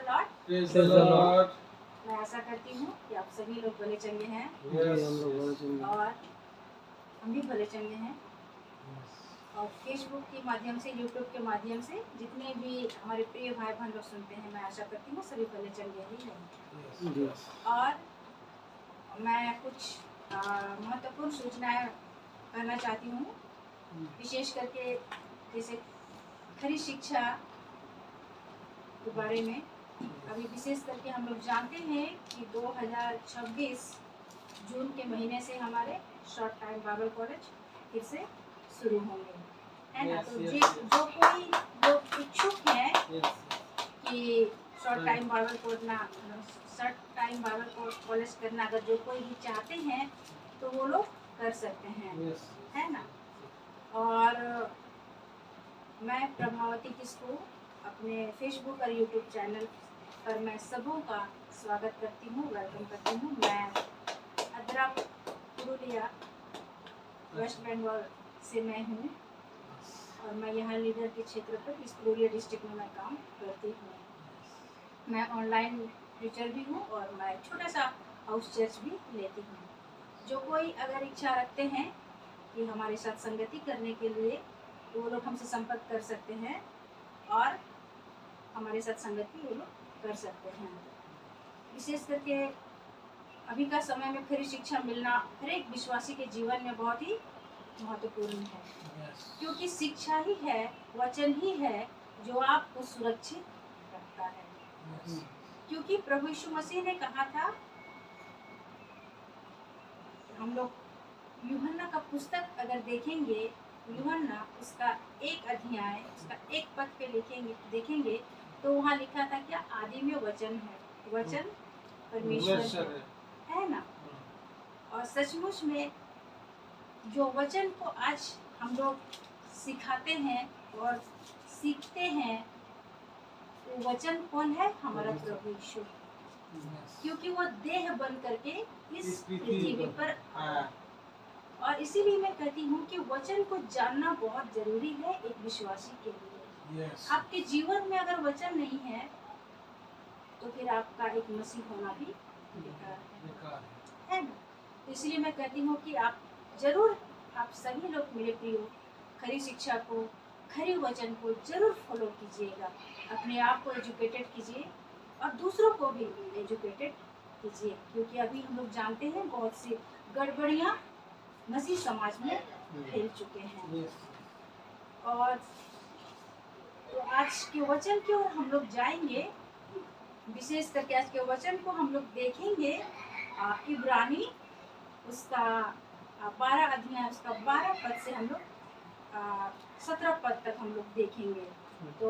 Praise the Lord. मैं आशा करती हूँ कि आप सभी लोग भले चंगे हैं जी हम लोग भले चंगे हैं। और हम भी भले चंगे हैं। और फेसबुक के माध्यम से, यूट्यूब के माध्यम से जितने भी हमारे प्रिय भाई बहन लोग सुनते हैं, मैं आशा करती हूँ सभी भले चंगे ही हैं। जी और मैं कुछ महत्वपूर्ण सूचनाएं करना चाहती हूँ, विशेष करके जैसे खरी शिक्षा के बारे में। अभी विशेष करके हम लोग जानते हैं कि 2026 जून के महीने से हमारे शॉर्ट टाइम बाइबल कॉलेज फिर से शुरू होंगे, है ना। तो जो कोई लोग इच्छुक हैं कि शॉर्ट टाइम बाइबल कॉलेज करना, अगर जो कोई भी चाहते हैं तो वो लोग कर सकते हैं, है ना। और मैं प्रभावती किस्कू अपने फेसबुक और यूट्यूब चैनल पर मैं सबों का स्वागत करती हूँ, वेलकम करती हूँ। मैं अद्रा पुरुलिया वेस्ट बंगाल से मैं हूँ और मैं यहाँ लीडर के क्षेत्र पर इस पुरुलिया डिस्ट्रिक्ट में मैं काम करती हूँ। मैं ऑनलाइन टीचर भी हूँ और मैं छोटा सा हाउस चर्च भी लेती हूँ। जो कोई अगर इच्छा रखते हैं कि हमारे साथ संगति करने के लिए, तो वो लोग हमसे संपर्क कर सकते हैं और हमारे साथ संगति वो लोग कर सकते हैं। विशेष करके अभी का समय में खरी शिक्षा मिलना हर एक विश्वासी के जीवन में बहुत ही महत्वपूर्ण है, क्योंकि शिक्षा ही है, वचन ही है जो आपको सुरक्षित रखता है। क्योंकि प्रभु यीशु मसीह ने कहा था, हम लोग यूहन्ना का पुस्तक अगर देखेंगे, यूहन्ना उसका 1 अध्याय उसका 1 पद पे देखेंगे तो वहाँ लिखा था क्या, आदि में वचन है, वचन परमेश्वर है ना। और सचमुच में जो वचन को आज हम लोग सिखाते हैं और सीखते हैं, वो वचन कौन है, हमारा प्रभु यीशु, क्योंकि वो देह बन करके इस पृथ्वी पर आया। और इसीलिए मैं कहती हूँ कि वचन को जानना बहुत जरूरी है एक विश्वासी के लिए। आपके जीवन में अगर वचन नहीं है तो फिर आपका एक मसीह होना भी बेकार है ना। तो इसलिए मैं कहती हूँ कि आप जरूर, आप सभी लोग मेरे प्रिय, खरी शिक्षा को, खरी वचन को जरूर फॉलो कीजिएगा। अपने आप को एजुकेटेड कीजिए और दूसरों को भी एजुकेटेड कीजिए, क्योंकि अभी हम लोग जानते हैं बहुत सी गड़बड़ियाँ मसीह समाज में फैल चुके हैं। और तो आज के वचन की ओर हम लोग जाएंगे। विशेष करके आज के वचन को हम लोग देखेंगे इब्रानी उसका 12 अध्याय उसका 12 पद से हम लोग 17 पद तक हम लोग देखेंगे। तो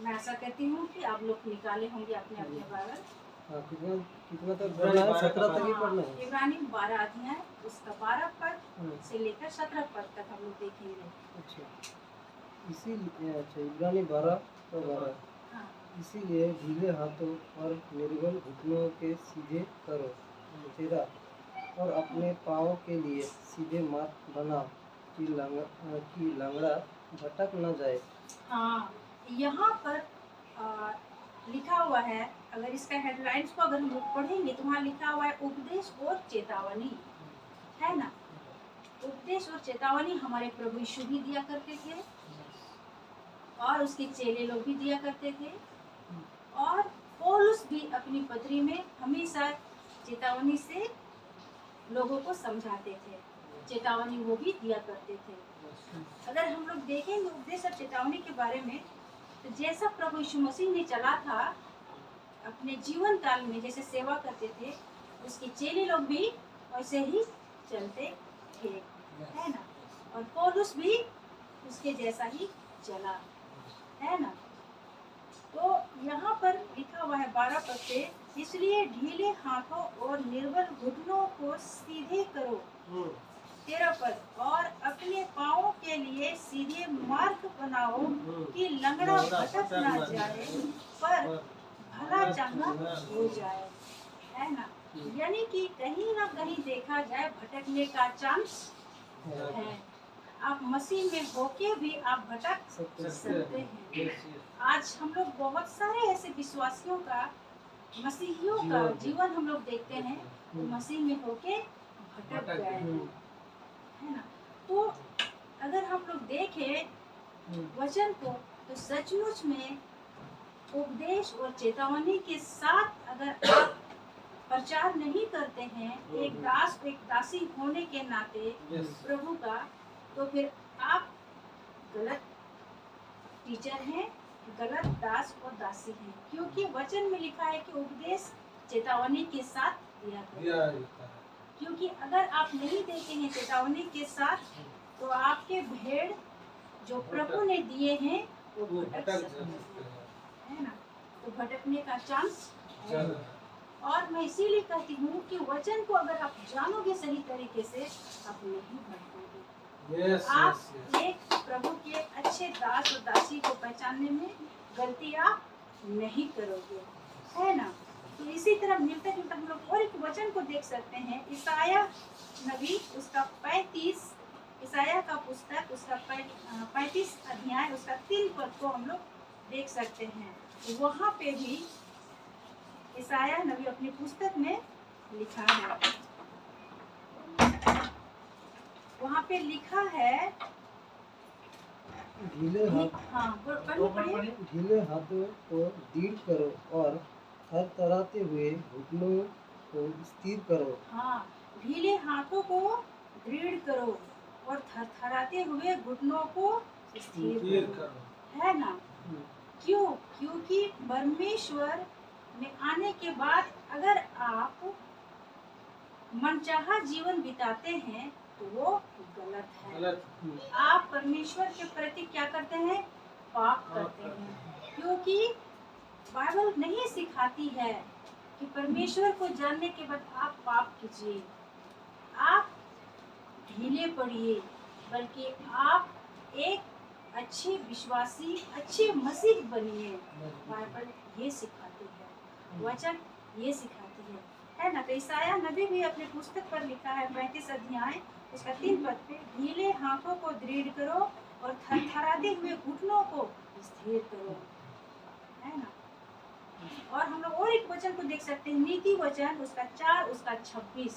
मैं आशा करती हूँ कि आप लोग निकाले होंगे अपने अपने बाइबल। कितना तक पढ़ना है? 17 तक ही पढ़ना है। इब्रानी 12 अध्याय उसका 12 पद से लेकर 17 पद तक हम लोग देखेंगे। अच्छा, इब्रानी 12 इसीलिए ढीले हाथों और निर्बल घुटनों के सीधे करो तेरा, और अपने पाँव के लिए सीधे मार्ग बना कि लंगड़ा भटक न जाए। हाँ, यहाँ पर लिखा हुआ है, अगर इसका हेडलाइंस को अगर हम लोग पढ़ेंगे तो वहाँ लिखा हुआ है उपदेश और चेतावनी, है ना। उपदेश और चेतावनी हमारे प्रभु यीशु भी दिया करते थे और उसके चेले लोग भी दिया करते थे, और पौलुस भी अपनी पत्री में हमेशा चेतावनी से लोगों को समझाते थे, चेतावनी वो भी दिया करते थे। अगर हम लोग देखेंगे उपदेश और चेतावनी के बारे में, तो जैसा प्रभु यीशु मसीह ने चला था अपने जीवन काल में, जैसे सेवा करते थे, उसके चेले लोग भी वैसे ही चलते थे, है ना। और पौलुस भी उसके जैसा ही चला, है ना। तो यहाँ पर लिखा हुआ है 12 पद से, इसलिए ढीले हाथों और निर्बल घुटनों को सीधे करो, 13 पद, और अपने पाँवों के लिए सीधे मार्ग बनाओ कि लंगड़ा भटक ना जाए पर भला चांगा हो जाए, है ना। यानी कि कहीं ना कहीं देखा जाए भटकने का चांस है। आप मसीह में होके भी आप भटक सकते सकते हैं। आज हम लोग बहुत सारे ऐसे विश्वासियों का, मसीहियों का जीवन हम लोग देखते हैं तो मसीह में होके भटक गए हैं, है ना। तो अगर हम लोग देखें वचन को तो सचमुच में उपदेश और चेतावनी के साथ अगर आप प्रचार नहीं करते हैं एक दास एक दासी होने के नाते प्रभु का, तो फिर आप गलत टीचर हैं, गलत दास और दासी हैं। क्योंकि वचन में लिखा है कि उपदेश चेतावनी के साथ दिया जाता है। क्योंकि अगर आप नहीं देते हैं चेतावनी के साथ तो आपके भेड़ जो प्रभु ने दिए हैं वो भटक सकते हैं, है ना। तो भटकने का चांस है। और मैं इसीलिए कहती हूँ कि वचन को अगर आप जानोगे सही तरीके से आप नहीं भटकोगे। आप एक प्रभु के अच्छे दास और दासी को पहचानने में गलती आप नहीं करोगे, है ना। तो इसी तरह मिलता जुलता हम लोग और एक वचन को देख सकते हैं, ईसाया नबी उसका 35, ईसाया का पुस्तक उसका 35 अध्याय उसका 3 पद को हम लोग देख सकते हैं। वहाँ पे भी ईसाया नबी अपनी पुस्तक में लिखा है, वहाँ पे लिखा है ढीले हाथों को दृढ़ करो और थरथराते हुए घुटनों को स्थिर करो। हाँ, ढीले हाथों को दृढ़ करो और थरथराते हुए घुटनों को स्थिर करो, है ना। क्यों? क्योंकि परमेश्वर में आने के बाद अगर आप मनचाहा जीवन बिताते हैं तो वो गलत है। आप परमेश्वर के प्रति क्या करते हैं? पाप करते हैं। क्योंकि बाइबल नहीं सिखाती है कि परमेश्वर को जानने के बाद आप पाप कीजिए, आप ढीले पड़िए, बल्कि आप एक अच्छे विश्वासी, अच्छे मसीह बनिए। बाइबल ये सिखाती है, वचन ये सिखाती है ना। तो ईसाया नबी भी अपने पुस्तक पर लिखा है 35 अध्याय उसका 3 पद पे, ढीले हाथों को दृढ़ करो और थरथराते हुए घुटनों को स्थिर करो, है ना। और हम लोग और एक वचन को देख सकते हैं, नीति वचन उसका 4 उसका 26,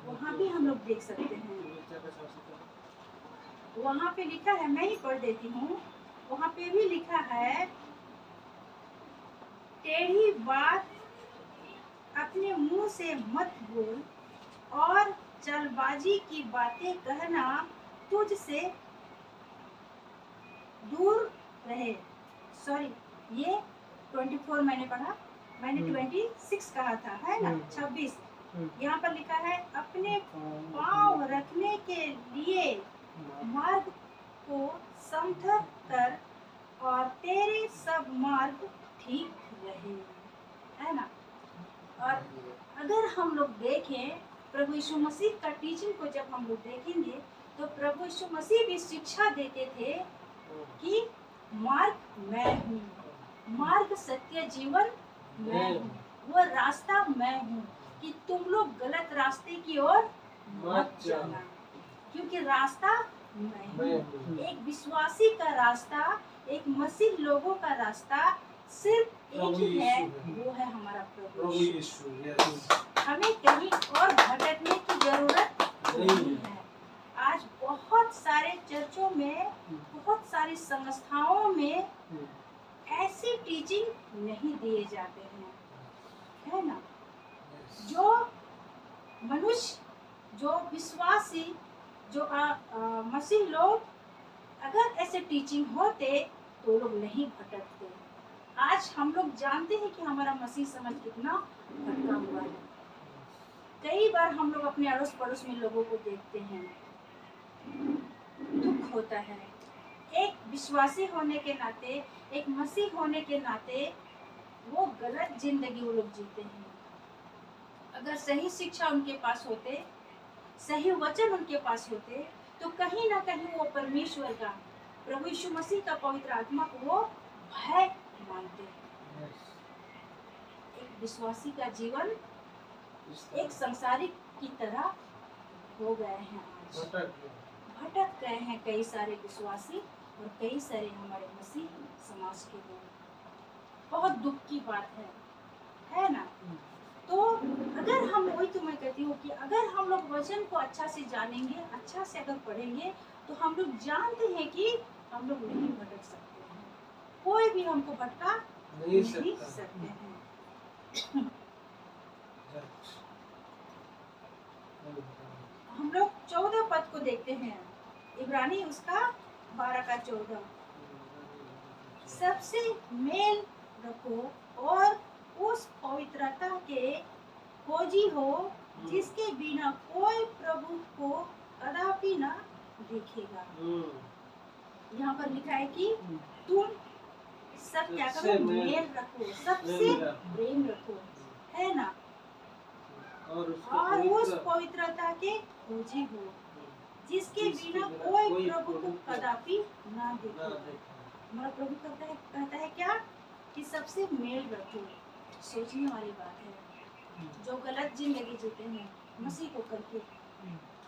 वहाँ भी हम लोग देख सकते हैं। वहाँ पे लिखा है, मैं ही पढ़ देती हूँ, वहाँ पे भी लिखा है, टेढ़ी बात अपने मुंह से मत बोल और चलबाजी की बातें कहना तुझसे दूर रहे। सॉरी, ये 24 मैंने पढ़ा, मैंने 26 कहा था, है ना। 26 यहाँ पर लिखा है, अपने पाँव रखने के लिए मार्ग को समतल कर और तेरे सब मार्ग ठीक रहे, है ना। और अगर हम लोग देखें प्रभु यीशु मसीह का टीचिंग को, जब हम लोग देखेंगे तो प्रभु यीशु मसीह भी शिक्षा देते थे कि मार्ग मैं हूँ, मार्ग सत्य जीवन मैं हूँ, वो रास्ता मैं हूँ, कि तुम लोग गलत रास्ते की ओर मत जाना, क्योंकि रास्ता मैं हूँ। एक विश्वासी का रास्ता, एक मसीह लोगों का रास्ता सिर्फ एक ही है, वो है हमारा प्रभु यीशु। हमें कहीं और भटकने की जरूरत नहीं है। आज बहुत सारे चर्चों में, बहुत सारी संस्थाओं में ऐसी टीचिंग नहीं दिए जाते हैं, है ना। जो मनुष्य, जो विश्वासी, जो मसीह लोग अगर ऐसे टीचिंग होते तो लोग नहीं भटकते। आज हम लोग जानते हैं कि हमारा मसीह समझ कितना भटका हुआ है। कई बार हम लोग अपने अड़ोस पड़ोस में लोगों को देखते हैं, दुख होता है। एक विश्वासी होने के नाते, एक मसीह होने के नाते वो गलत जिंदगी वो लोग जीते हैं। अगर सही शिक्षा उनके पास होते, सही वचन उनके पास होते, तो कहीं ना कहीं वो परमेश्वर का, प्रभु यीशु मसीह का पवित्र आत्मा को वो भय मानते हैं। एक विश्वासी का जीवन एक संसारिक की तरह हो गए हैं, आज भटक गए हैं कई सारे विश्वासी और कई सारे हमारे मसीह समाज के लोग। बहुत दुख की बात है ना। तो अगर हम, वही तो मैं कहती हूँ कि अगर हम लोग वचन को अच्छा से जानेंगे, अच्छा से अगर पढ़ेंगे, तो हम लोग जानते हैं कि हम लोग नहीं भटक सकते हैं, कोई भी हमको भटका नहीं सकते हैं। हम लोग 14 पद को देखते हैं, इब्रानी उसका 12 का 14। सबसे मेल रखो और उस पवित्रता के खोजी हो जिसके बिना कोई प्रभु को कदापि न देखेगा। यहाँ पर लिखा है कि तुम सब क्या करो, मेल रखो, सबसे प्रेम रखो, है ना, और उस पवित्रता के खोजी हो जिसके बिना कोई प्रभु को कदापि ना देखेगा। हमारा प्रभु कहता है क्या कि सबसे मेल रखो। सोचने वाली बात है, जो गलत जिंदगी जीते हैं मसीह को करके,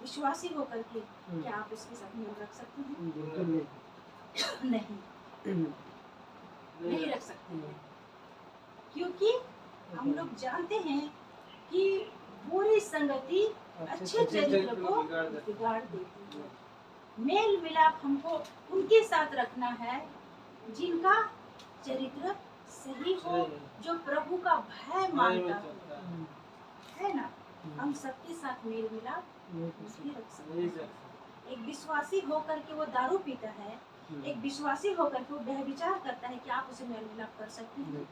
विश्वासी हो करके, क्या आप उसके साथ मेल रख सकते हैं? नहीं रख सकते हैं, क्योंकि हम लोग जानते हैं कि बुरी संगति अच्छे चरित्र को बिगाड़ देती है। मेल मिलाप हमको उनके साथ रखना है जिनका चरित्र सही हो, जो प्रभु का भय मानता हो, है ना। हम सबके साथ मेल मिलाप नहीं रख सकते। एक विश्वासी होकर के वो दारू पीता है, एक विश्वासी होकर के वो व्यभिचार करता है, कि आप उसे मेल मिलाप कर सकते हैं?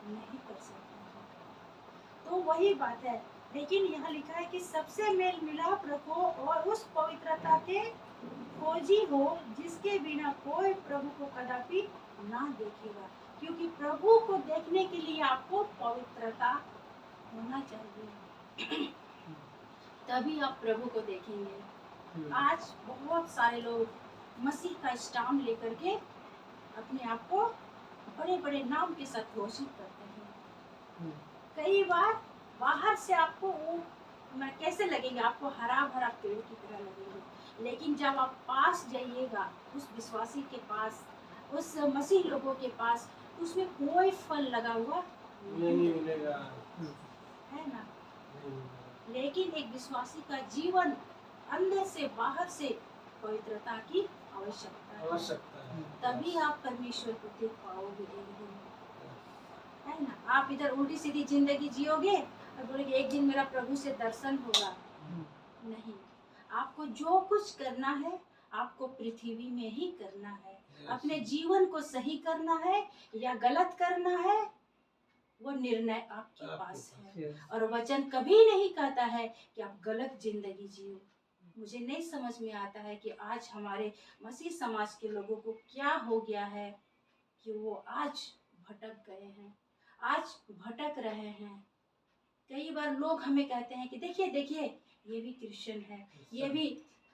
नहीं कर सकते हैं। तो वही बात है, लेकिन यहाँ लिखा है कि सबसे मेल मिलाप रखो और उस पवित्रता के खोजी हो जिसके बिना कोई प्रभु को कदापि ना देखेगा। क्योंकि प्रभु को देखने के लिए आपको पवित्रता होना चाहिए, तभी आप प्रभु को देखेंगे। आज बहुत सारे लोग मसीह का स्टाम्प लेकर के अपने आप को बड़े बड़े नाम के साथ घोषित करते हैं। कई बार बाहर से आपको वो कैसे लगेगा, आपको हरा भरा पेड़ की तरह लगेगा, लेकिन जब आप पास जाइएगा उस विश्वासी के पास, उस मसीह लोगों के पास, उसमें कोई फल लगा हुआ नहीं मिलेगा, है ना। लेकिन एक विश्वासी का जीवन अंदर से बाहर से पवित्रता की आवश्यकता है, तभी आप परमेश्वर को देख पाओगे एक दिन, है ना। आप इधर उल्टी सीधी जिंदगी जियोगे और बोलेंगे एक दिन मेरा प्रभु से दर्शन होगा, नहीं। आपको जो कुछ करना है आपको पृथ्वी में ही करना है। अपने जीवन को सही करना है या गलत करना है, वो निर्णय आपके पास है। और वचन कभी नहीं कहता है कि आप गलत जिंदगी जियो। मुझे नहीं समझ में आता है कि आज हमारे मसीह समाज के लोगों को क्या हो गया है कि वो आज भटक गए हैं, आज भटक रहे हैं। कई बार लोग हमें कहते हैं कि देखिए देखिए ये भी क्रिश्चियन है, ये भी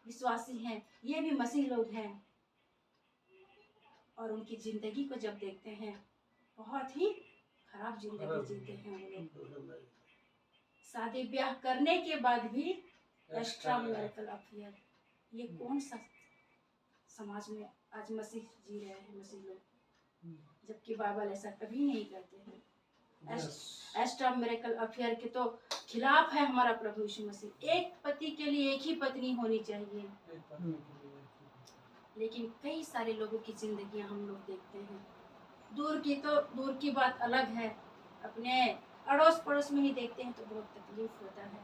विश्वासी हैं, ये भी मसीह लोग हैं, और उनकी जिंदगी को जब देखते हैं बहुत ही खराब जिंदगी जीते हैं वो लोग। शादी ब्याह करने के बाद भी एक्स्ट्रा मैरिटल अफेयर, ये कौन सा समाज में आज मसीह जी रहे हैं मसीह लोग, जबकि बाइबल ऐसा कभी नहीं कहते हैं। एक्स्ट्रा मैरिटल अफेयर के तो खिलाफ है हमारा प्रभु यीशु मसीह। एक पति के लिए एक ही पत्नी होनी चाहिए, लेकिन कई सारे लोगों की जिंदगियां हम लोग देखते हैं। दूर की बात अलग है, अपने अड़ोस पड़ोस में ही देखते हैं तो बहुत तकलीफ होता है ना।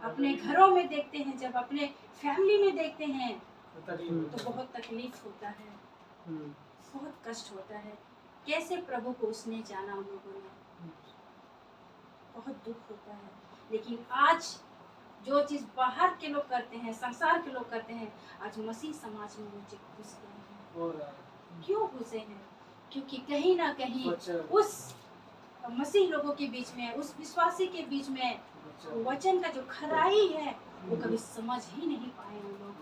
अपने घरों में देखते हैं, जब अपने फैमिली में देखते हैं तो बहुत तकलीफ होता है, बहुत कष्ट होता है। कैसे प्रभु को उसने जाना उन लोगों ने, बहुत दुख होता है। लेकिन आज जो चीज बाहर के लोग करते हैं, संसार के लोग करते हैं, आज मसीह समाज में वो घुस गए हैं। क्यों घुसे हैं? क्योंकि कहीं ना कहीं उस मसीह लोगों के बीच में, उस विश्वासी के बीच में वचन का जो खराई है वो कभी समझ ही नहीं पाए वो लोग।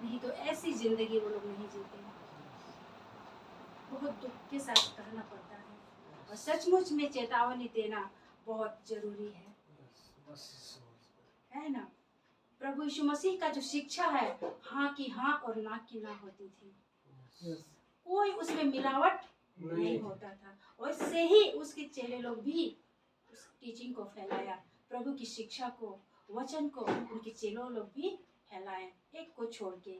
नहीं तो ऐसी जिंदगी वो लोग नहीं जीते हैं। बहुत दुख के साथ कहना पड़ता है, और सचमुच में चेतावनी देना बहुत जरूरी है ना। प्रभु यीशु मसीह का जो शिक्षा है, हाँ की हाँ और ना की ना होती थी। यस कोई उसमें मिलावट नहीं होता था। और इससे ही उसके चेले लोग भी उस टीचिंग को फैलाया, प्रभु की शिक्षा को, वचन को उनके चेलों लोग भी फैलाए, एक को छोड़ के,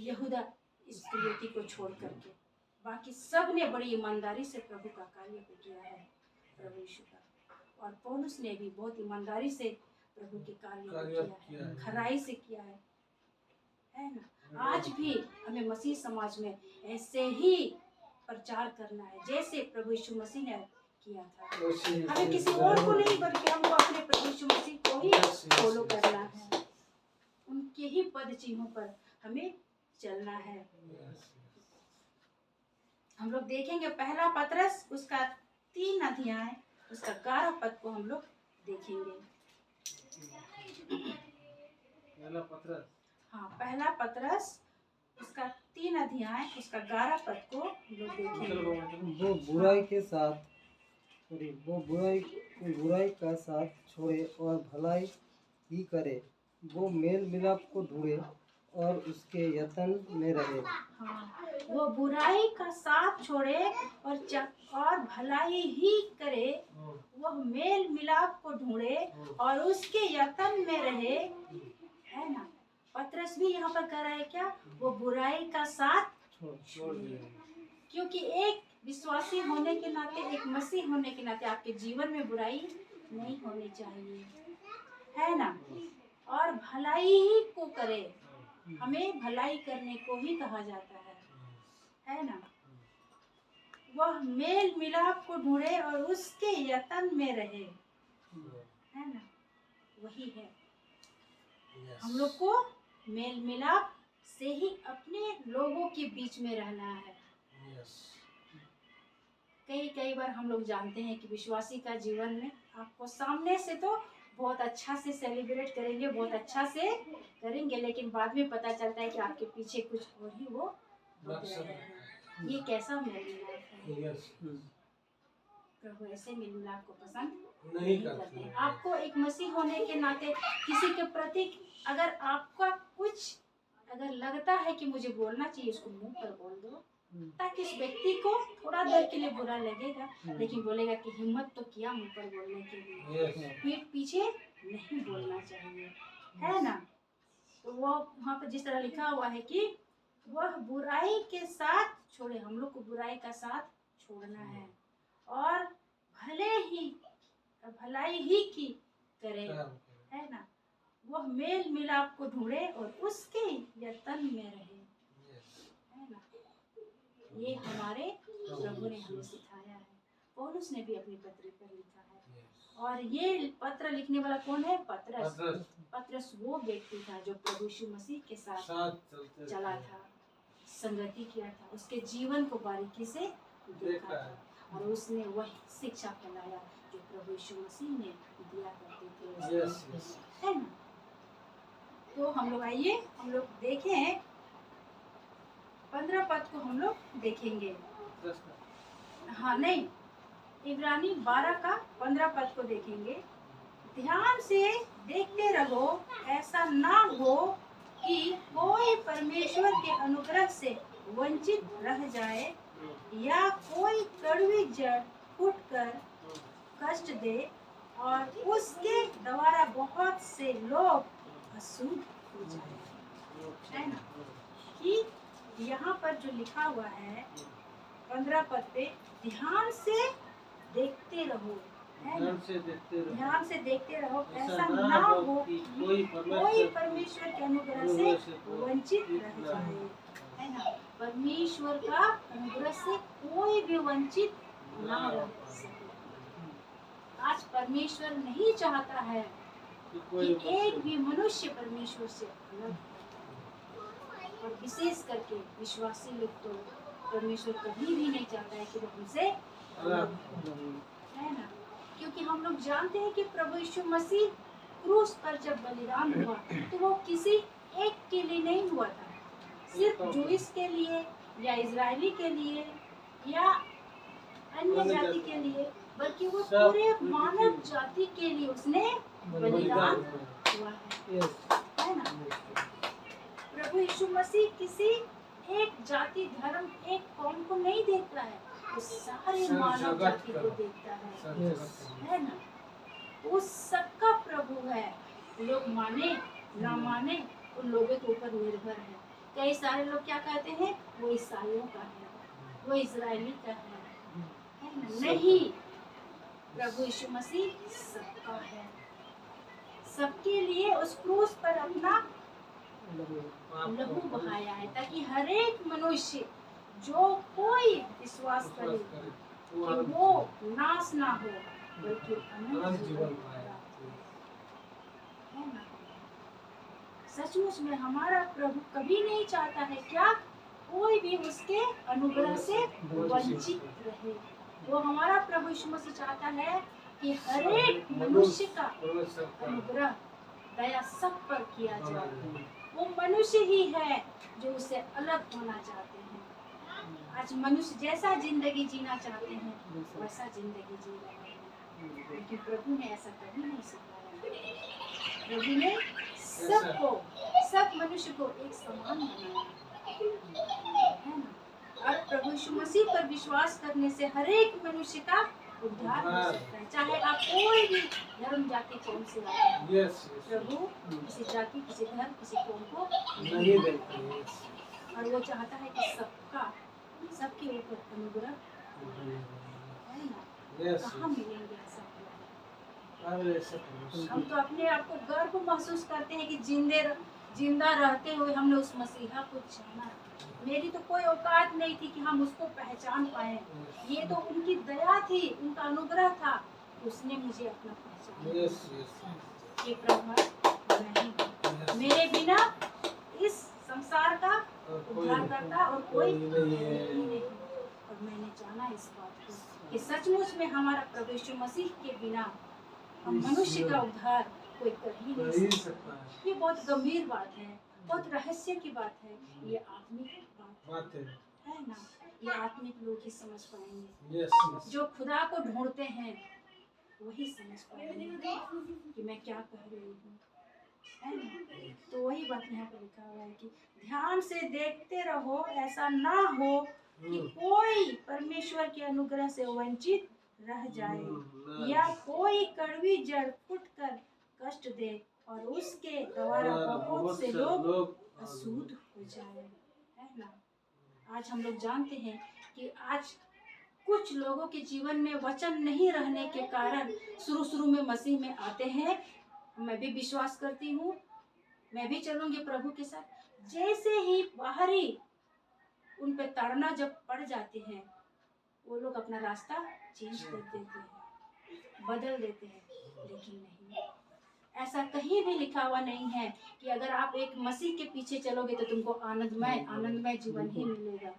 यहूदा इस्करियोती को छोड़ करके बाकी सब ने बड़ी ईमानदारी से प्रभु का कार्य को किया है, प्रभु यीशु का। और पौलुस ने भी बहुत ईमानदारी से प्रभु के कार्य को किया है, खराई से किया है ना। आज भी हमें मसीह समाज में ऐसे ही प्रचार करना है जैसे प्रभु यीशु मसीह ने किया था। हमें किसी और को नहीं, बल्कि हमको अपने प्रभु यीशु मसीह को ही फॉलो करना है, उनके ही पद चिन्हों पर हमें चलना है। हम लोग देखेंगे पहला पतरस उसका 3 अध्याय उसका 11 पद को हम लोग देखेंगे। पहला पतरस उसका 3 अध्याय उसका 11 पद को हम लोग देखेंगे। वो बुराई का साथ छोड़े और भलाई ही करे, वो मेल मिलाप को ढूंढे और उसके यत्न में रहे। वो बुराई का साथ छोड़े और भलाई ही करे, वह मेल मिलाप को ढूंढे और उसके यत्न में रहे, है ना। पतरस भी यहाँ पर कह रहा है क्या, वो बुराई का साथ छोड़ दे। क्योंकि एक विश्वासी होने के नाते, एक मसीह होने के नाते आपके जीवन में बुराई नहीं होनी चाहिए, है ना। और भलाई ही को करे, हमें भलाई करने को ही कहा जाता है ना। वह मेल मिलाप को ढूंढे और उसके यत्न में रहे, है ना। वही है हम लोग को मेल मिलाप से ही अपने लोगों के बीच में रहना है। कई बार हम लोग जानते हैं कि विश्वासी का जीवन में आपको सामने से तो बहुत अच्छा से सेलिब्रेट करेंगे, बहुत अच्छा से करेंगे, लेकिन बाद में पता चलता है कि आपके पीछे कुछ और ही वो ये कैसा मेल मिलाप है। प्रभु ऐसे मेल मिलाप को पसंद नहीं करते हैं। आपको एक मसीह होने के नाते किसी के प्रति अगर आपका कुछ अगर लगता है कि मुझे बोलना चाहिए, उसको मुंह पर बोल दो, ताकि इस व्यक्ति को थोड़ा देर के लिए बुरा लगेगा, लेकिन बोलेगा कि हिम्मत तो किया मुंह पर बोलने के लिए, पीठ पीछे नहीं बोलना चाहिए, है ना। तो वो वहाँ पर जिस तरह लिखा हुआ है कि वह बुराई के साथ छोड़े, हम लोग को बुराई का साथ छोड़ना है और भलाई ही की करे, है ना। वह मेल मिलाप को ढूंढे और उसके यत्न में रहे, है ना। ये हमारे प्रभु ने हमें सिखाया है, पौलुस ने भी अपनी पत्री पर लिखा है। और ये पत्र लिखने वाला कौन है? पतरस वो व्यक्ति था जो प्रभु यीशु मसीह के साथ चला था, संगति किया था, उसके जीवन को बारीकी से देखा था और उसने वही शिक्षा फैलाया जो प्रभु यीशु मसीह ने दिया करते थे, है ना। तो हम लोग आइए हम लोग देखें 15 पद को हम लोग देखेंगे। हाँ नहीं, इब्रानी 12 का 15 पद को देखेंगे। ध्यान से देखते रहो, ऐसा ना हो कि कोई परमेश्वर के अनुग्रह से वंचित रह जाए या कोई कड़वी जड़ फूटकर कष्ट दे और उसके द्वारा बहुत से लोग अशुद्ध हो जाए, है ना। कि यहाँ पर जो लिखा हुआ है 15 पद पे, ध्यान से देखते रहो, है ना। ध्यान से देखते रहो, ऐसा ना हो कि कोई परमेश्वर के अनुग्रह से वंचित रह जाए, है ना। परमेश्वर का अनुग्रह से कोई भी वंचित ना रह सके। आज परमेश्वर नहीं चाहता है कि एक भी मनुष्य परमेश्वर से अलग, और विशेष करके विश्वासी लोग तो परमेश्वर कभी भी नहीं चाहता है कि वो हमसे अलग, है ना। क्योंकि हम लोग जानते हैं कि प्रभु यीशु मसीह क्रूस पर जब बलिदान हुआ तो वो किसी एक के लिए नहीं हुआ था, सिर्फ जूइश के लिए या इजरायली के लिए या अन्य जाति के लिए, बल्कि वो पूरे मानव जाति के लिए उसने बलिदान हुआ है यस है ना। प्रभु यीशु मसीह किसी एक जाति धर्म एक कौम को नहीं देख रहा है, वो सारे मानव जाति को देखता है ना। वो सबका प्रभु है। लोग माने ना माने उन लोगों के ऊपर निर्भर है। कई सारे लोग क्या कहते हैं, वो ईसाइयों का है, वो इजरायली का है ना? नहीं, प्रभु यीशु मसीह सबका है। सबके लिए उस क्रूस पर अपना लहू बहाया है, ताकि हर एक मनुष्य जो कोई विश्वास करे कि वो नाश ना हो बल्कि अनंत जीवन प्राप्त हो, है ना। सचमुच में हमारा प्रभु कभी नहीं चाहता है क्या कोई भी उसके अनुग्रह से वंचित रहे। वो हमारा प्रभु यीशु मसीह चाहता है कि हर एक मनुष्य का अनुग्रह दया सब पर किया जाए। वो मनुष्य ही है जो उससे अलग होना चाहते हैं। आज मनुष्य जैसा जिंदगी जीना चाहते हैं वैसा जिंदगी जी रहे हैं, लेकिन प्रभु ने ऐसा कभी नहीं सिखाया। प्रभु ने सबको, सब मनुष्य को एक समान बनाया है ना। और प्रभु यीशु मसीह पर विश्वास करने से हर एक मनुष्य का उद्धार हो सकता है, चाहे आप कोई भी धर्म जाति कौम से आए हैं। प्रभु किसी जाति, किसी धर्म, किसी कौम को नहीं देखता है, और वो चाहता है कि सबके ऊपर अनुग्रह है ना। कहाँ मिलेंगे ऐसा? हम तो अपने आप को गर्व महसूस करते हैं कि जिंदा रहते हुए हमने उस मसीहा को जाना। मेरी तो कोई औकात नहीं थी कि हम उसको पहचान पाए, ये तो उनकी दया थी, उनका अनुग्रह था, उसने मुझे अपना पहचान। ये प्रभु नहीं, मेरे बिना इस संसार का उद्धारकर्ता और कोई नहीं। और मैंने जाना इस बात को कि सचमुच में हमारा प्रभु यीशु मसीह के बिना हम मनुष्य का उद्धार कोई कर ही नहीं सकता। ये बहुत गंभीर बात है, बहुत रहस्य की बात है, ये आत्मिक बात है ना। ये आत्मिक लोग ही समझ पाएंगे। जो खुदा को ढूंढते हैं वही समझ पाएंगे कि मैं क्या कह रही हूँ, है ना। तो वही बात यहाँ पर लिखा हुआ है कि ध्यान से देखते रहो, ऐसा ना हो कि कोई परमेश्वर के अनुग्रह से वंचित रह जाए या कोई कड़वी जड़ फूट कर कष्ट दे और उसके द्वारा बहुत से लोग अशुद्ध हो जाए, है ना। आज हम लोग जानते हैं कि आज कुछ लोगों के जीवन में वचन नहीं रहने के कारण शुरू में मसीह में आते हैं। मैं भी विश्वास करती हूँ, मैं भी चलूंगी प्रभु के साथ। जैसे ही बाहरी उन पे ताड़ना जब पड़ जाते हैं, वो लोग अपना रास्ता चेंज कर देते हैं, बदल देते हैं। लेकिन नहीं, ऐसा कहीं भी लिखा हुआ नहीं है कि अगर आप एक मसीह के पीछे चलोगे तो तुमको आनंदमय जीवन ही मिलेगा,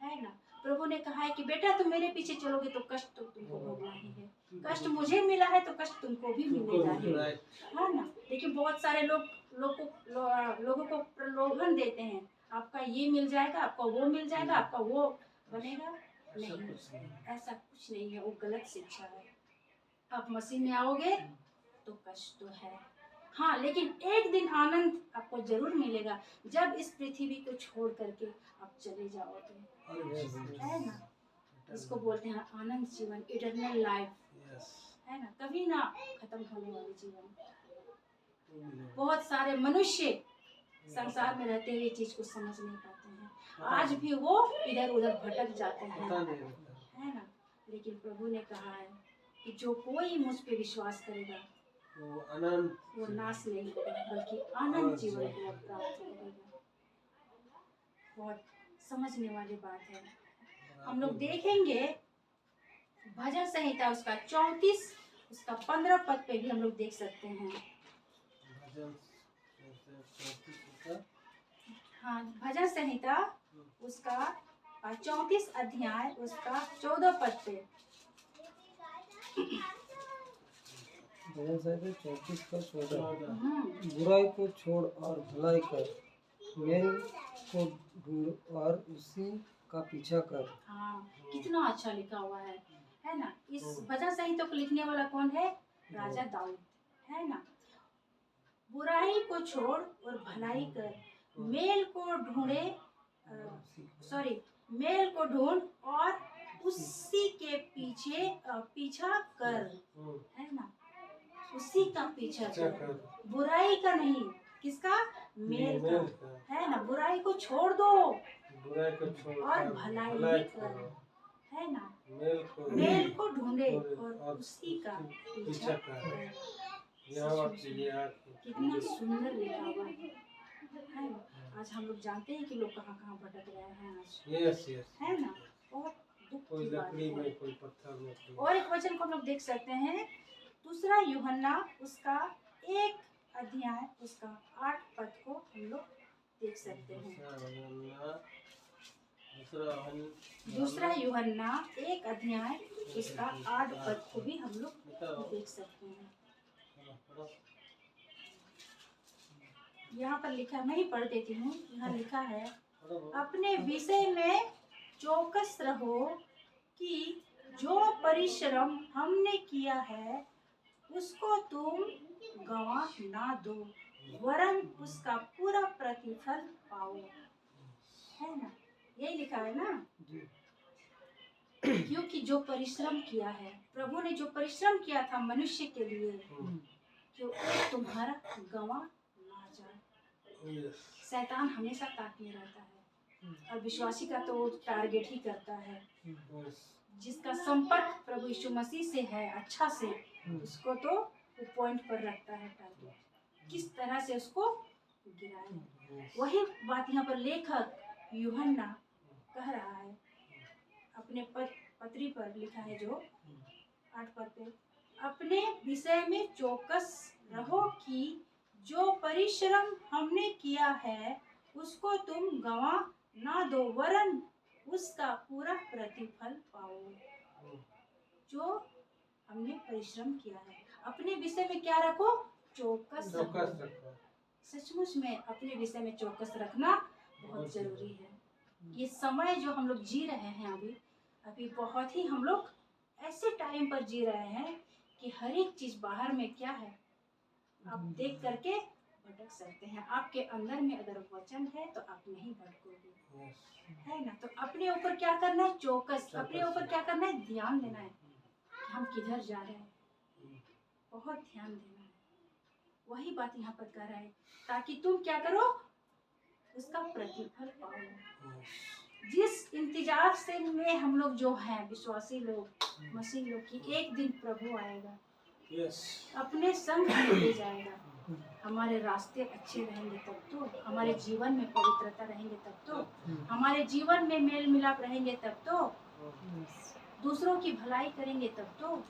है ना। प्रभु ने कहा है कि बेटा तुम मेरे पीछे चलोगे तो कष्ट तो तुमको भोगना ही है। कष्ट मुझे मिला है तो कष्ट तुमको भी मिलेगा ही, है ना। लेकिन बहुत सारे लोगों को प्रलोभन देते हैं, आपका ये मिल जाएगा, आपका वो मिल जाएगा, आपका वो बनेगा। नहीं, ऐसा कुछ नहीं है, वो गलत शिक्षा है। आप मसीह में आओगे तो कष्ट तो है, हाँ, लेकिन एक दिन आनंद आपको जरूर मिलेगा जब इस पृथ्वी को छोड़ करके आप चले जाओगे, है ना। इसको बोलते हैं आनंद जीवन, इटर्नल लाइफ, है ना, कभी ना खत्म होने वाले जीवन। बहुत सारे मनुष्य संसार में रहते हुए चीज को समझ नहीं पाते हैं, आज भी वो इधर उधर भटक जाते हैं, है ना। लेकिन प्रभु ने कहा है कि जो कोई मुझ पे विश्वास करेगा वो नाश नहीं होगा बल्कि आनंद जीवन को प्राप्त करेगा। बहुत समझने वाली बात है। हम लोग देखेंगे भजन संहिता उसका 34 उसका 15 पद पे भी हम लोग देख सकते हैं। हाँ, भजन संहिता उसका 34 अध्याय उसका 14 पद पे। भजन संहिता 34 का 14। बुराई को छोड़ और भलाई कर, मेल को ढूंढ और उसी का पीछा कर। हाँ, कितना अच्छा लिखा हुआ है ना। इस भजन संहिता को लिखने वाला कौन है? राजा दाऊद, है ना। बुराई को छोड़ और भलाई कर, मेल को ढूंढे, सॉरी, मेल को ढूंढ और उसी के पीछे पीछा कर, है ना, उसी का पीछा कर, बुराई का नहीं, किसका, मेल का, है ना, बुराई को छोड़ दो और भलाई भी कर, है ना, मेल को ढूंढे और उसी का पीछा कर। कितना सुंदर लिखा हुआ है ना? आज हम लोग जानते हैं कि लोग कहाँ कहाँ भटक रहे हैं आज, है ना, बहुत दुख की बात है। कोई पत्थर में और एक वचन को हम लोग देख सकते हैं, दूसरा यूहन्ना उसका 1 अध्याय उसका 8 पद को हम लोग देख सकते हैं। दूसरा यूहन्ना 1 अध्याय उसका 8 पद को भी हम लोग देख सकते हैं। यहाँ पर लिखा, मैं ही पढ़ देती हूँ। यहाँ लिखा है, अपने विषय में चौकस रहो कि जो परिश्रम हमने किया है उसको तुम गंवा ना दो, वरन उसका पूरा प्रतिफल पाओ, है ना, यही लिखा है ना। क्योंकि जो परिश्रम किया है, प्रभु ने जो परिश्रम किया था मनुष्य के लिए, कि तुम्हारा गंवा ना जाए। शैतान हमेशा ताकने रहता है, और विश्वासी का तो टारगेट ही करता है। जिसका संपर्क प्रभु यीशु मसीह से है, अच्छा से, उसको तो वो पॉइंट पर रखता है टारगेट, किस तरह से उसको गिराए। वही बात यहाँ पर लेखक यूहन्ना कह रहा है, अपने पत्री पर लिखा है जो 8 पद पे, अपने विषय में चौकस रहो कि जो परिश्रम हमने किया है उसको तुम गंवा ना दो, वरन उसका पूरा प्रतिफल पाओ। जो हमने परिश्रम किया है, अपने विषय में क्या रखो, चौकस रखो। सचमुच में अपने विषय में चौकस रखना बहुत जरूरी है। ये समय जो हम लोग जी रहे हैं अभी बहुत ही हम लोग ऐसे टाइम पर जी रहे हैं कि हर एक चीज बाहर में क्या है, आप देख करके भटक सकते हैं। आपके अंदर में अगर वचन है तो आप नहीं भटकोगे, है ना। तो अपने ऊपर क्या करना है, चौकस, अपने ऊपर क्या करना है, ध्यान देना है कि हम किधर जा रहे हैं, बहुत ध्यान देना है। वही बात यहाँ पर कर रहा है, ताकि तुम क्या करो, उसका प्रतिफल पाओ। जिस इंतजार से में हम लोग जो हैं, विश्वासी लोग, मसीह लोग, की एक दिन प्रभु आएगा, अपने संग हमें ले जाएगा। हमारे रास्ते अच्छे रहेंगे तब तो, हमारे जीवन में पवित्रता रहेंगे तब तो, हमारे जीवन में मेल मिलाप रहेंगे तब तो, दूसरों की भलाई करेंगे तब तो।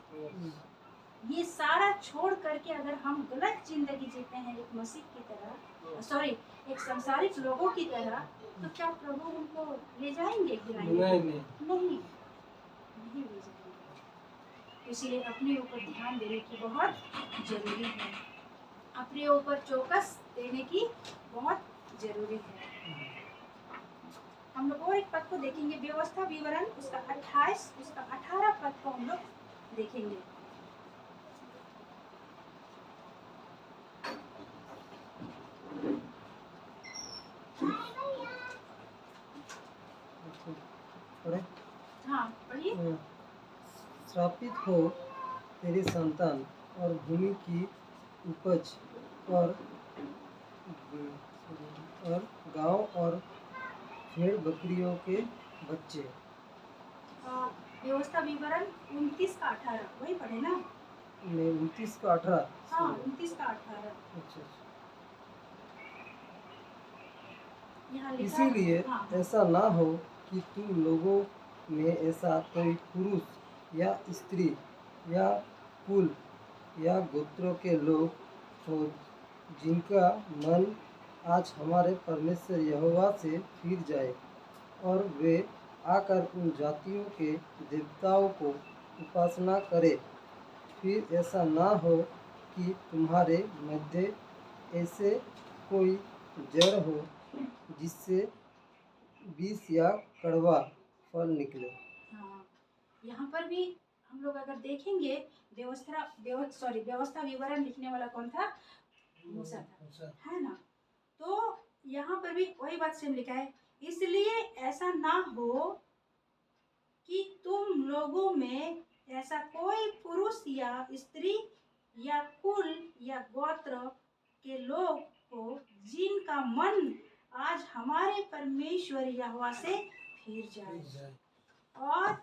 ये सारा छोड़ करके अगर हम गलत जिंदगी जीते हैं, एक मसीह की तरह, सॉरी, एक संसारिक लोगों की तरह, तो क्या प्रभु उनको ले जाएंगे, गिराएंगे? नहीं ले जाएंगे। इसीलिए अपने ऊपर ध्यान देने की बहुत जरूरी है, अपने ऊपर चौकस देने की बहुत जरूरी है। हम लोग और एक पद को देखेंगे, व्यवस्था विवरण उसका 28 उसका 18 पद को हम लोग देखेंगे। हाँ पढ़िए। श्रापित हो तेरे संतान और भूमि की उपज और गांव और भेड़ बकरियों के बच्चे। व्यवस्था विवरण 29 का 18 वही पढ़े ना? नहीं, 29 का 18। हाँ 29 का 18। अच्छा। इसीलिए हाँ। ऐसा ना हो कि तुम लोगों में ऐसा कोई पुरुष या स्त्री या कुल या गोत्रों के लोग हो जिनका मन आज हमारे परमेश्वर यहोवा से फिर जाए और वे आकर उन जातियों के देवताओं को उपासना करे। फिर ऐसा ना हो कि तुम्हारे मध्य ऐसे कोई जड़ हो जिससे विष या कड़वा फल निकले। हाँ, यहाँ पर भी हम लोग अगर देखेंगे, व्यवस्था विवरण लिखने वाला कौन था? मूसा था, है ना। तो यहाँ पर भी वही बात सेम लिखा है, इसलिए ऐसा ना हो कि तुम लोगों में ऐसा कोई पुरुष या स्त्री या कुल या गोत्र के लोग हो जिनका मन आज हमारे परमेश्वर यहोवा से फिर जाए और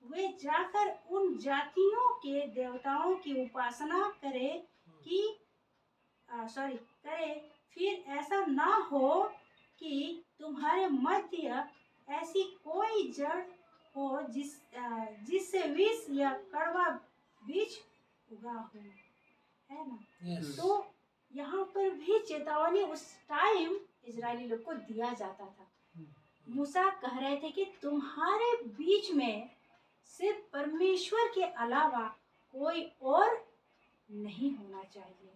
वे जाकर उन जातियों के देवताओं की उपासना करे। फिर ऐसा ना हो कि तुम्हारे मध्य ऐसी कोई जड़ हो जिससे विष या कड़वा बीज उगा हो, है ना। तो यहाँ पर भी चेतावनी उस टाइम इजरायली लोग को दिया जाता था। मूसा कह रहे थे कि तुम्हारे बीच में सिर्फ परमेश्वर के अलावा कोई और नहीं होना चाहिए,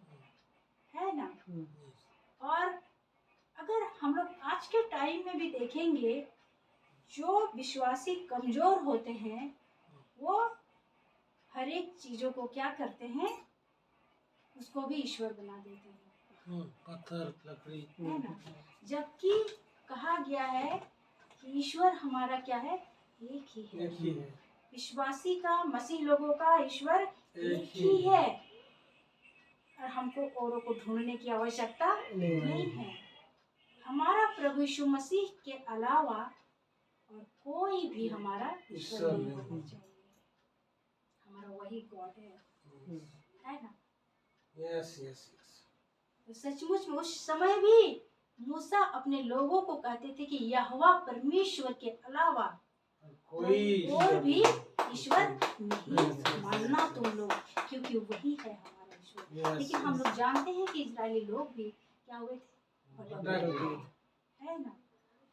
है ना। और अगर हम लोग आज के टाइम में भी देखेंगे, जो विश्वासी कमजोर होते हैं वो हर एक चीजों को क्या करते हैं, उसको भी ईश्वर बना देते हैं, पत्थर लकड़ी, है ना। जबकि कहा गया है कि ईश्वर हमारा क्या है, एक ही है। विश्वासी का, मसीह लोगों का ईश्वर एक ही है और हमको औरों को ढूंढने की आवश्यकता नहीं है। हमारा प्रभु यीशु मसीह के अलावा और कोई भी हमारा ईश्वर नहीं होना चाहिए। हमारा वही गॉड है ना। Yes yes yes. तो सचमुच में उस समय भी मूसा अपने लोगों को कहते थे कि यहोवा परमेश्वर के अलावा कोई और भी ईश्वर नहीं मानना तुम लोग, क्योंकि वही है हमारा ईश्वर। लेकिन हम लोग जानते हैं कि इजरायली लोग भी क्या हुए थे, है ना।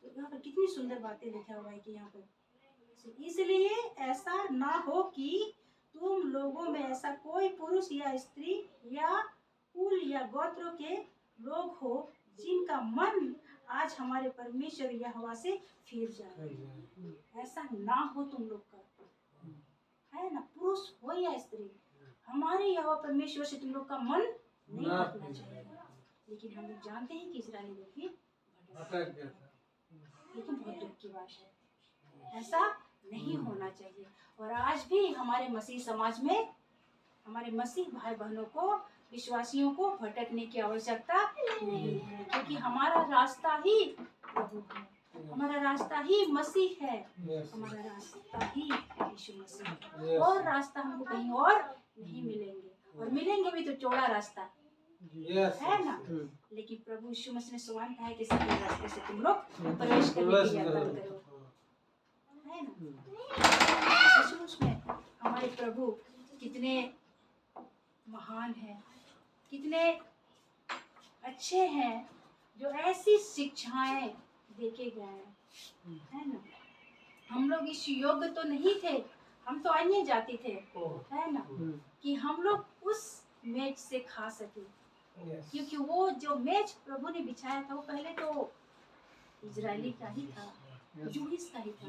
तो यहाँ पर कितनी सुंदर बातें लिखा हुआ है कि यहाँ पर इसलिए ऐसा ना हो कि तुम लोगों में ऐसा कोई पुरुष या स्त्री या कुल या गोत्र के लोग हो जिनका मन आज हमारे परमेश्वर यहोवा से फिर जाए। ऐसा ना हो तुम लोग का, है ना। पुरुष हो या स्त्री, हमारे यहोवा परमेश्वर से तुम लोग का मन नहीं हटना चाहिए। लेकिन हम लोग जानते हैं कि इस्राएली लोग भी भटक गए, लेकिन बहुत दुख की बात है, ऐसा नहीं होना चाहिए। और आज भी हमारे मसीह समाज में हमारे मसीह भाई बहनों को, विश्वासियों को भटकने की आवश्यकता नहीं है, क्योंकि हमारा रास्ता ही प्रभु है, हमारा रास्ता ही मसीह है, हमारा रास्ता ही यीशु मसीह है। और रास्ता हमको कहीं और नहीं मिलेंगे, और मिलेंगे भी तो चौड़ा रास्ता है ना। लेकिन प्रभु यीशु मसीह ने स्वयं कहा है कि सीधे रास्ते से तुम लोग प्रवेश करने की यात्रा करो, है ना। सचमुच में हमारे प्रभु कितने महान हैं, कितने अच्छे हैं, जो ऐसी शिक्षाएं देके गए हैं, है ना। हम लोग इस योग्य तो नहीं थे, हम तो अन्य जाति थे, है ना, कि हम लोग उस मेज से खा सके, क्योंकि वो जो मेज प्रभु ने बिछाया था वो पहले तो इजरायली का ही था, जूहिस का ही था।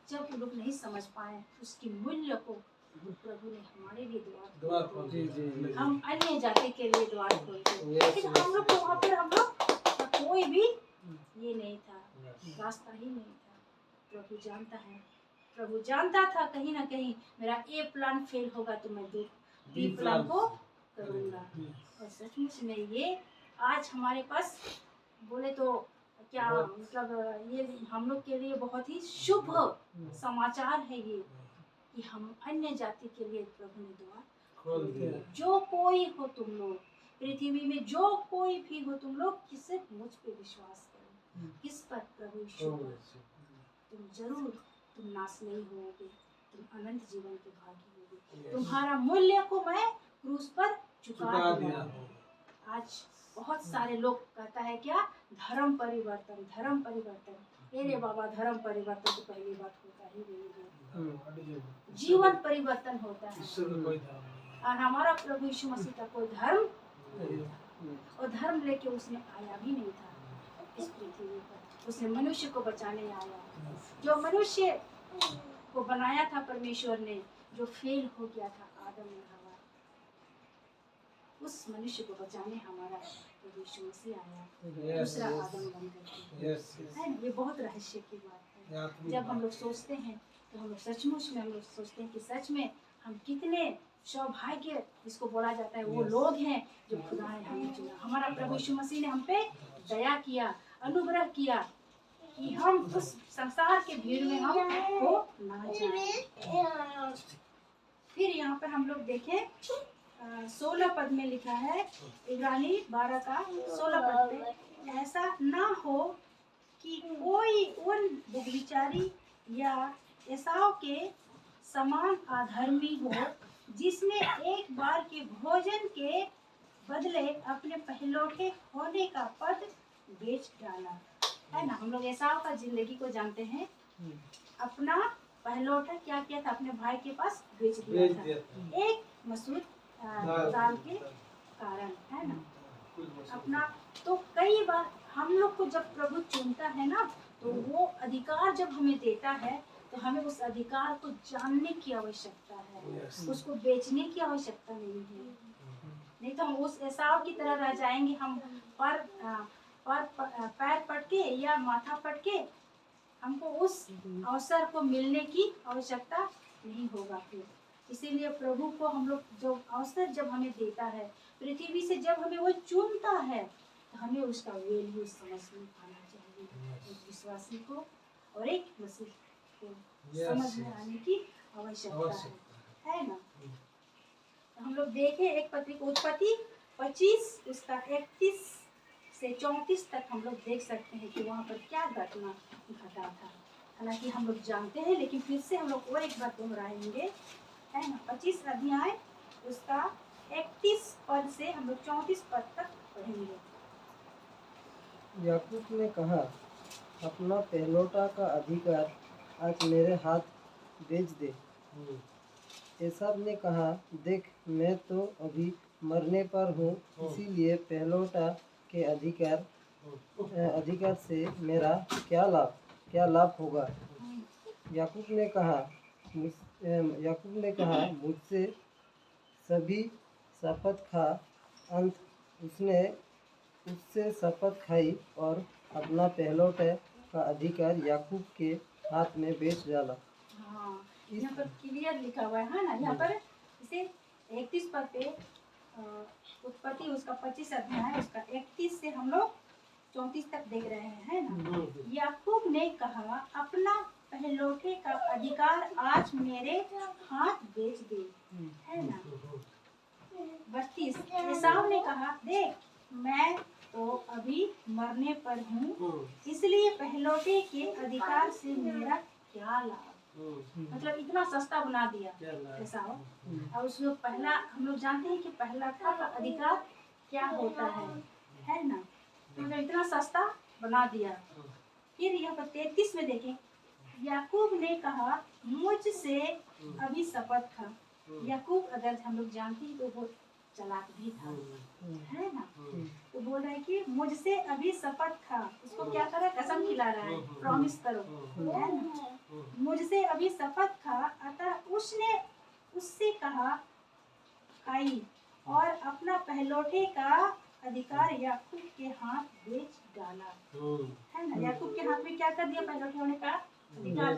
जब वो लोग नहीं समझ पाए उसकी मूल्य को, प्रभु ने हमारे लिए द्वार खोल दिए। हम अन्य जाति के लिए द्वार खोलते, लेकिन हम लोग तो वहाँ पर हम लोग कोई भी ये नहीं था, रास्ता ही नहीं था। प्रभु जानता है, प्रभु जानता था कहीं ना कहीं मेरा ए प्लान फेल होगा तो मैं बी प्लान को करूँगा। और सचमुच में ये आज हमारे पास बोले तो क्या मतलब ये हम लोग के लिए बहुत ही शुभ समाचार है ये, कि हम अन्य जाति के लिए प्रभु ने द्वार खोल दिया। जो कोई हो तुम लोग पृथ्वी में, जो कोई भी हो तुम लोग, किसे मुझ पे विश्वास करो, किस पर, प्रभु यीशु पर, तुम जरूर तुम नाश नहीं होगे, तुम अनंत जीवन के भागी होगे। तुम्हारा मूल्य को मैं क्रूस पर चुका दिया। आज बहुत सारे लोग कहता है क्या, धर्म परिवर्तन, धर्म परिवर्तन। अरे बाबा, धर्म परिवर्तन तो पहली बात होता ही नहीं है, जीवन परिवर्तन होता है। और हमारा प्रभु यीशु मसीह का कोई धर्म नहीं था, और धर्म लेके उसने आया भी नहीं था इस पृथ्वी पर, उसने मनुष्य को बचाने आया। जो मनुष्य को बनाया था परमेश्वर ने, जो फेल हो गया था आदम और हवा, उस मनुष्य को बचाने हमारा प्रभु यीशु मसीह आया, Yes, दूसरा yes. आदम बन करके। Yes, yes. है ना, ये बहुत रहस्य की बात है। आत्मिक जब हम बात लोग है। सोचते हैं तो हम लोग सचमुच में हम लोग सोचते हैं कि सच में हम कितने सौभाग्य जिसको बोला जाता है वो Yes. लोग हैं जो खुदा ने हमें चुना। हमारा प्रभु यीशु मसीह ने हम पे दया किया, अनुग्रह किया कि हम उस संसार के भीड़ में हम हो ना जाएं। फिर यहाँ पर हम लोग देखें 16 पद में लिखा है, इब्रानी 12 का 16 पद पे, ऐसा ना हो कि कोई उन व्यभिचारी या एसाव के समान अधर्मी हो जिसने एक बार के भोजन के बदले अपने पहलौठे होने का पद बेच डाला। है ना, हम लोग एसाव का जिंदगी को जानते हैं। अपना पहलौठा क्या किया था, अपने भाई के पास बेच दिया भेज था, दिया था। एक मसूर दाल के कारण। है ना, अपना तो कई बार हम लोग को जब प्रभु चुनता है ना, तो वो अधिकार जब हमें देता है तो हमें उस अधिकार को जानने की आवश्यकता है, Yes. उसको बेचने की आवश्यकता नहीं है। नहीं तो हम उस एसाव की तरह रह जाएंगे, हम पैर पटके या माथा पटके, हमको उस अवसर को मिलने की आवश्यकता नहीं होगा। फिर इसीलिए प्रभु को हम लोग जो अवसर जब हमें देता है, पृथ्वी से जब हमें वो चुनता है, तो हमें उसका वैल्यू समझ में आना चाहिए। एक विश्वासी को और एक मसीह को Yes, समझ में yes. आने की आवश्यकता आवश्यकता है ना। तो हम लोग देखें एक पत्रिका उत्पत्ति 25 उसका 31 से 34 तक हम लोग देख सकते हैं कि वहाँ पर क्या घटना घटा था। हालांकि हम लोग जानते हैं, लेकिन फिर से हम लोग और एक बार दोहराएंगे। है ना, 25 अध्याय उसका 31 पद से हम लोग 34 पद तक पढ़ेंगे। याकूब ने कहा, अपना पहलौठा का अधिकार आज मेरे हाथ बेच दे। एसाव ने कहा, देख मैं तो अभी मरने पर हूँ, इसीलिए पहलौठा के अधिकार से मेरा क्या लाभ होगा। याकूब ने कहा, मुझसे सभी शपथ खा। अंत उससे शपथ खाई और अपना पहलौठे का अधिकार याकूब के हाथ में बेच डाला। हाँ, यहाँ पर क्लियर लिखा हुआ है ना, यहाँ पर इसे 31 पद पे उत्पत्ति उसका 25 अध्याय उसका 31 से हम लोग 34 तक देख रहे हैं। है ना, याकूब ने कहा, अपना पहलौठे का अधिकार आज मेरे हाथ बेच दे। है ना, 32 एसाव ने कहा, देख मैं तो अभी मरने पर हूँ, इसलिए पहलौठे के अधिकार से मेरा क्या लाभ। मतलब इतना सस्ता बना दिया एसाव। और उसमें पहला हम लोग जानते हैं कि पहला का अधिकार क्या होता है ना, मतलब इतना सस्ता बना दिया। फिर यहाँ पर 33 में देखें, याकूब ने कहा, मुझसे अभी शपथ खा। याकूब अगर हम लोग जानते हैं तो वो चालाक भी था। है ना, तो बोल रहा है कि मुझसे अभी शपथ खा। उसको क्या कर रहा है, कसम खिला रहा है, प्रॉमिस करो। है ना, मुझसे अभी शपथ खा। अतः उसने उससे कहा, खाई और अपना पहलौठे का अधिकार याकूब के हाथ बेच डाला। है ना, याकूब के हाथ में क्या कर दिया, पहलौठे होने का अधिकार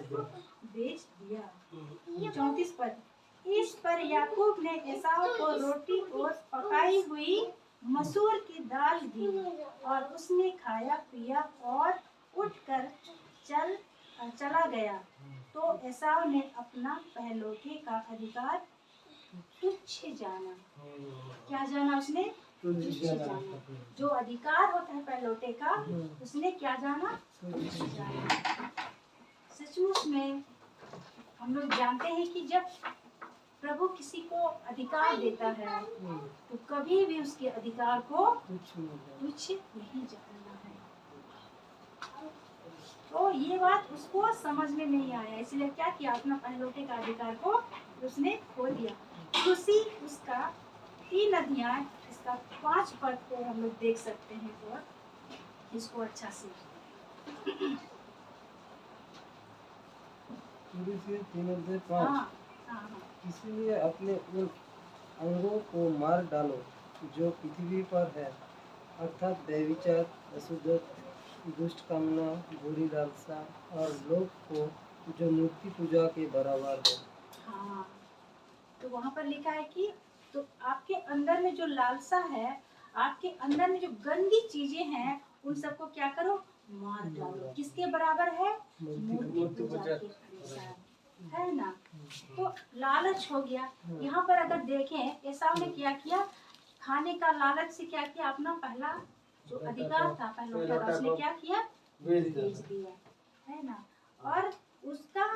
बेच दिया। 34 पद, इस पर याकूब ने एसाव को रोटी और पकाई हुई मसूर की दाल दी और उसने खाया पिया और उठकर चला गया। तो एसाव ने अपना पहलौठे का अधिकार तुच्छ जाना। क्या जाना उसने, तुच्छ जाना। जो अधिकार होता है पहलौठे का, उसने क्या जाना, तुच्छ जाना। सचमुच में हम लोग जानते हैं कि जब प्रभु किसी को अधिकार देता है तो कभी भी उसके अधिकार को तुच्छ नहीं जानना है। तो ये बात उसको समझ में नहीं आया, इसलिए क्या किया, अपना पहलौठे का अधिकार को उसने खो दिया। उसी उसका 3 अध्याय इसका 5 पद पे हम लोग देख सकते हैं और इसको अच्छा से। 3:5। इसीलिए अपने उन अंगों को मार डालो जो पृथ्वी पर है, अर्थात व्यभिचार, अशुद्ध, दुष्ट कामना, बुरी लालसा और लोभ को जो मूर्ति पूजा के बराबर है। हाँ, तो वहाँ पर लिखा है कि तो आपके अंदर में जो लालसा है, आपके अंदर में जो गंदी चीजें हैं, उन सबको क्या करो, मार डालो। किसके बराबर है? मूर्ति पूजा के अनुसार, है ना। तो लालच हो गया। यहाँ पर अगर देखें, एसाव ने क्या किया, खाने का लालच से क्या किया, अपना पहला जो अधिकार था, पहला उसने क्या किया, बेच दिया, है ना। और उसका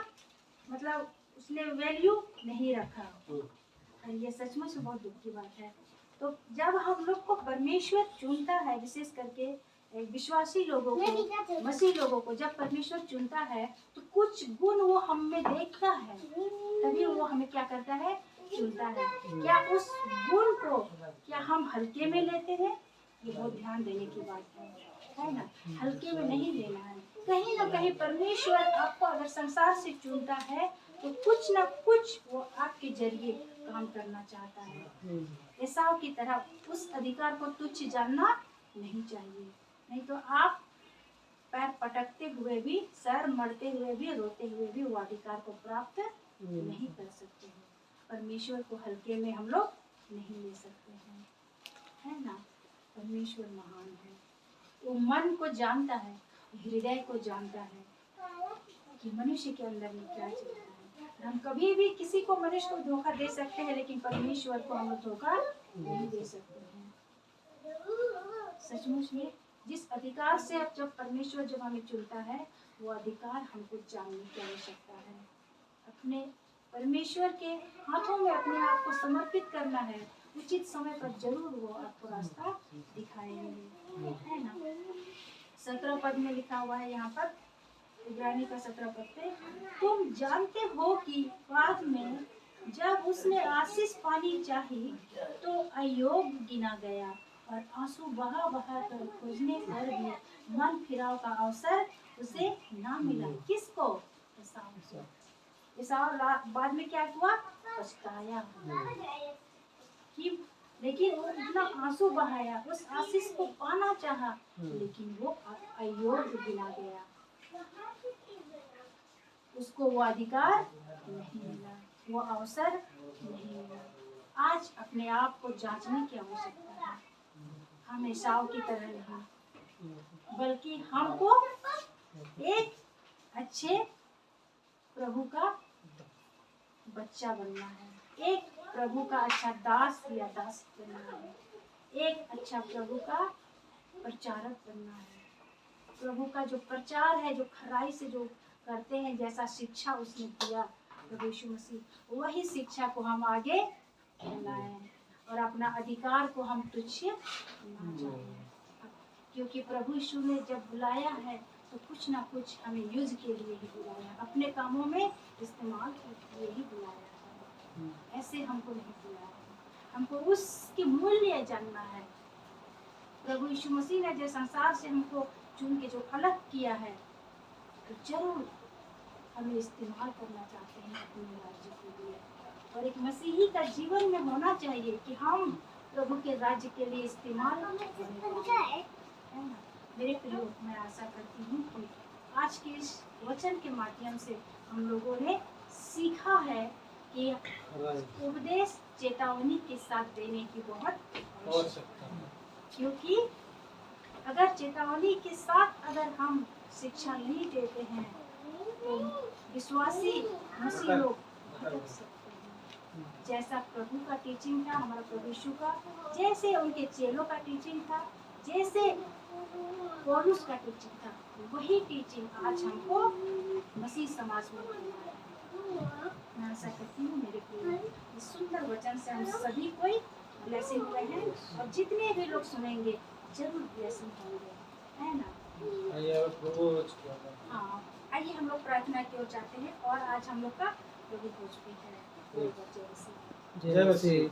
मतलब उसने वैल्यू नहीं रखा। और ये सचमुच बहुत दुख की बात है। तो जब हम लोग को परमेश्वर चुनता है, विशेष करके विश्वासी लोगों को, मसीह लोगों को जब परमेश्वर चुनता है, तो कुछ गुण वो हम में देखता है, तभी वो हमें क्या करता है, चुनता है। क्या उस गुण को क्या हम हल्के में लेते हैं? ये बहुत ध्यान देने की बात है ना। हल्के में नहीं लेना है। कहीं ना कहीं परमेश्वर आपको अगर संसार से चुनता है, तो कुछ ना कुछ वो आपके जरिए काम करना चाहता है। एसाव की तरह उस अधिकार को तुच्छ जानना नहीं चाहिए, नहीं तो आप पैर पटकते हुए भी, सर मरते हुए भी, रोते हुए भी वो अधिकार को प्राप्त नहीं कर सकते हैं। परमेश्वर को हल्के में हम लोग नहीं ले सकते हैं, है ना। परमेश्वर महान है। वो मन को जानता है, हृदय को जानता है कि मनुष्य के अंदर में क्या चल रहा है। हम कभी भी किसी को, मनुष्य को धोखा दे सकते हैं, लेकिन परमेश्वर को हम धोखा नहीं दे सकते हैं। सचमुच में जिस अधिकार से अब जब परमेश्वर जब हमें चुनता है, वो अधिकार हमको जानने की आवश्यकता है। अपने परमेश्वर के हाथों में अपने आप को समर्पित करना है। उचित समय पर जरूर वो आपको रास्ता दिखाएंगे, है ना। 17 पद में लिखा हुआ है यहाँ पर, इब्रानी का 17 पद पे, तुम जानते हो कि बाद में जब उसने आशीष पानी चाही, तो अयोग्य गिना गया और आंसू बहा बहा कर खोजने पर भी मन फिराव का अवसर उसे ना मिला। किसको? एसाव बाद में क्या हुआ, पछताया कि, लेकिन वो इतना आंसू बहाया, उस आशीष को पाना चाहा, लेकिन वो अयोग्य गिना गया, उसको वो अधिकार नहीं मिला, वो अवसर नहीं मिला। आज अपने आप को जांचने की आवश्यकता है। हम एसाव की तरह नहीं, बल्कि हमको एक अच्छे प्रभु का बच्चा बनना है, एक प्रभु का अच्छा दास या दास बनना है, एक अच्छा प्रभु का प्रचारक बनना है। प्रभु का जो प्रचार है, जो खराई से जो करते हैं, जैसा शिक्षा उसने दिया प्रभु यीशु मसीह, वही शिक्षा को हम आगे फैलाएं और अपना अधिकार को हम तुच्छ ना जानें। क्योंकि प्रभु यीशु ने जब बुलाया है, तो कुछ ना कुछ हमें युद्ध के लिए ही बुलाया, अपने कामों में इस्तेमाल के लिए ही बुलाया है। ऐसे हमको नहीं बुलाया है। हमको उसकी मूल्य जानना है। प्रभु यीशु मसीह ने जो संसार से हमको चुन के जो अलग किया है, तो जरूर हमें इस्तेमाल करना चाहते हैं अपने राज्य के लिए। और एक मसीही का जीवन में होना चाहिए कि हम प्रभु के राज्य के लिए इस्तेमाल है ना। मेरे प्रियो, मैं आशा करती हूँ कि आज के इस वचन के माध्यम से हम लोगों ने सीखा है कि उपदेश चेतावनी के साथ देने की बहुत आवश्यकता है। क्योंकि अगर चेतावनी के साथ अगर हम शिक्षा नहीं देते हैं, तो विश्वासी मसीह लोग भटक सकते हैं। जैसा प्रभु का टीचिंग था, हमारा प्रभु यीशु का, जैसे उनके चेलों का टीचिंग था, जैसे पौलुस का टीचिंग था, वही टीचिंग आज हमको मसीह समाज में मिलना है। मैं आशा करती हूँ मेरे प्रिय, इस सुंदर वचन से हम सभी कोई ब्लेसिंग हुए हैं, और जितने भी लोग सुनेंगे जरूर ब्लेसिंग होंगे, है ना। हाँ, आइए हम लोग प्रार्थना की ओर जाते हैं। और आज हम लोग का प्रभु भोज भी है। जय मसीह।